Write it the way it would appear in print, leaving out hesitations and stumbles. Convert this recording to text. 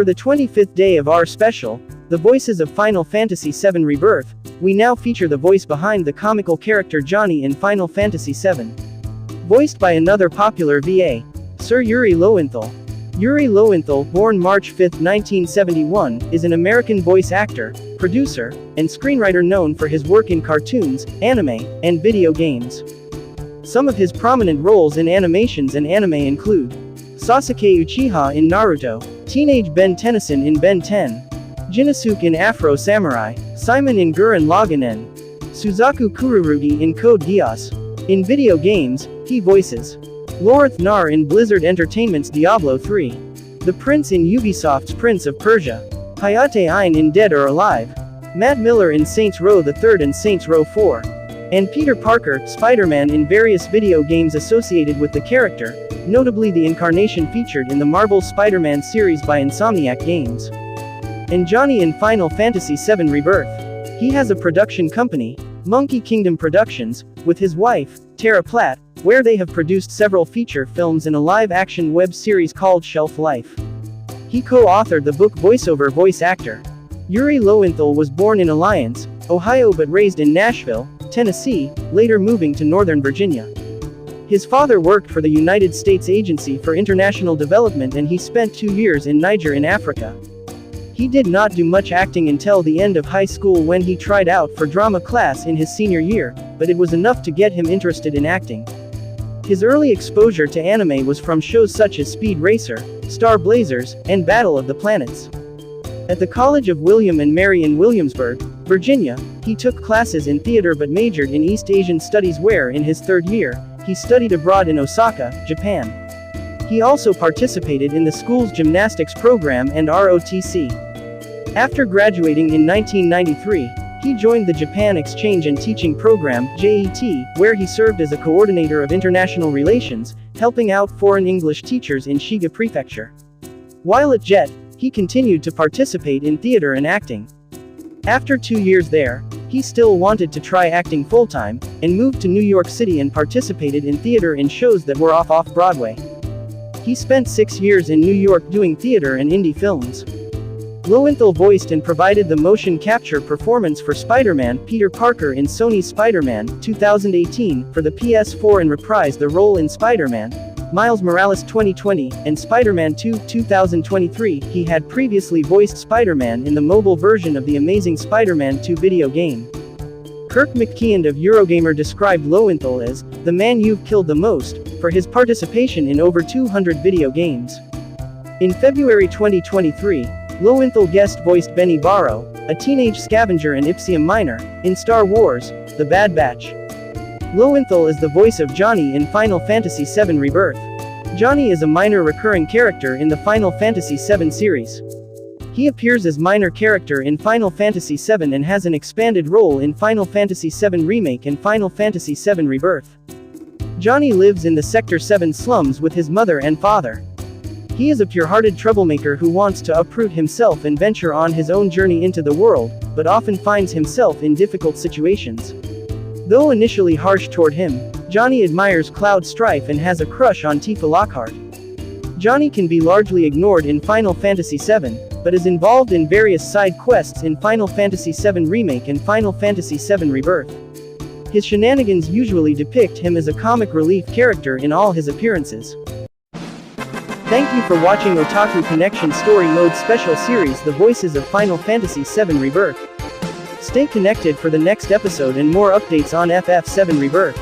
For the 25th day of our special, The Voices of Final Fantasy VII Rebirth, we now feature the voice behind the comical character Johnny in Final Fantasy VII. Voiced by another popular VA, Sir Yuri Lowenthal. Yuri Lowenthal, born March 5, 1971, is an American voice actor, producer, and screenwriter known for his work in cartoons, anime, and video games. Some of his prominent roles in animations and anime include Sasuke Uchiha in Naruto, Teenage Ben Tennyson in Ben 10, Jinosuke in Afro Samurai, Simon in Gurren Lagann, Suzaku Kururugi in Code Geass. In video games, he voices Lorith Nar in Blizzard Entertainment's Diablo 3, the Prince in Ubisoft's Prince of Persia, Hayate Ain in Dead or Alive, Matt Miller in Saints Row the Third and Saints Row 4, and Peter Parker, Spider-Man in various video games associated with the character, notably the incarnation featured in the Marvel Spider-Man series by Insomniac Games. And Johnny in Final Fantasy VII Rebirth. He has a production company, Monkey Kingdom Productions, with his wife, Tara Platt, where they have produced several feature films and a live-action web series called Shelf Life. He co-authored the book Voiceover Voice Actor. Yuri Lowenthal was born in Alliance, Ohio but raised in Nashville, Tennessee, later moving to Northern Virginia. His father worked for the United States Agency for International Development and he spent 2 years in Niger in Africa. He did not do much acting until the end of high school when he tried out for drama class in his senior year, but it was enough to get him interested in acting. His early exposure to anime was from shows such as Speed Racer, Star Blazers, and Battle of the Planets. At the College of William and Mary in Williamsburg, Virginia, he took classes in theater but majored in East Asian Studies where in his third year, he studied abroad in Osaka, Japan. He also participated in the school's gymnastics program and ROTC. After graduating in 1993, he joined the Japan Exchange and Teaching Program, JET, where he served as a coordinator of international relations, helping out foreign English teachers in Shiga Prefecture. While at JET, he continued to participate in theater and acting. After 2 years there, he still wanted to try acting full-time, and moved to New York City and participated in theater in shows that were off-Broadway. He spent 6 years in New York doing theater and indie films. Lowenthal voiced and provided the motion capture performance for Spider-Man Peter Parker in Sony's Spider-Man 2018 for the PS4 and reprised the role in Spider-Man Miles Morales 2020 and Spider-Man 2 2023. He had previously voiced Spider-Man in the mobile version of the Amazing Spider-Man 2 video game. Kirk McKeand of Eurogamer described Lowenthal as the man you've killed the most for his participation in over 200 video games. In February 2023, Lowenthal guest-voiced Benny Barrow, a teenage scavenger and Ipsium Minor, in Star Wars: The Bad Batch. Lowenthal is the voice of Johnny in Final Fantasy VII Rebirth. Johnny is a minor recurring character in the Final Fantasy VII series. He appears as minor character in Final Fantasy VII and has an expanded role in Final Fantasy VII Remake and Final Fantasy VII Rebirth. Johnny lives in the Sector 7 slums with his mother and father. He is a pure-hearted troublemaker who wants to uproot himself and venture on his own journey into the world, but often finds himself in difficult situations. Though initially harsh toward him, Johnny admires Cloud Strife and has a crush on Tifa Lockhart. Johnny can be largely ignored in Final Fantasy VII, but is involved in various side quests in Final Fantasy VII Remake and Final Fantasy VII Rebirth. His shenanigans usually depict him as a comic relief character in all his appearances. Thank you for watching Otaku Connection Story Mode Special Series The Voices of Final Fantasy VII Rebirth. Stay connected for the next episode and more updates on FF7 Rebirth.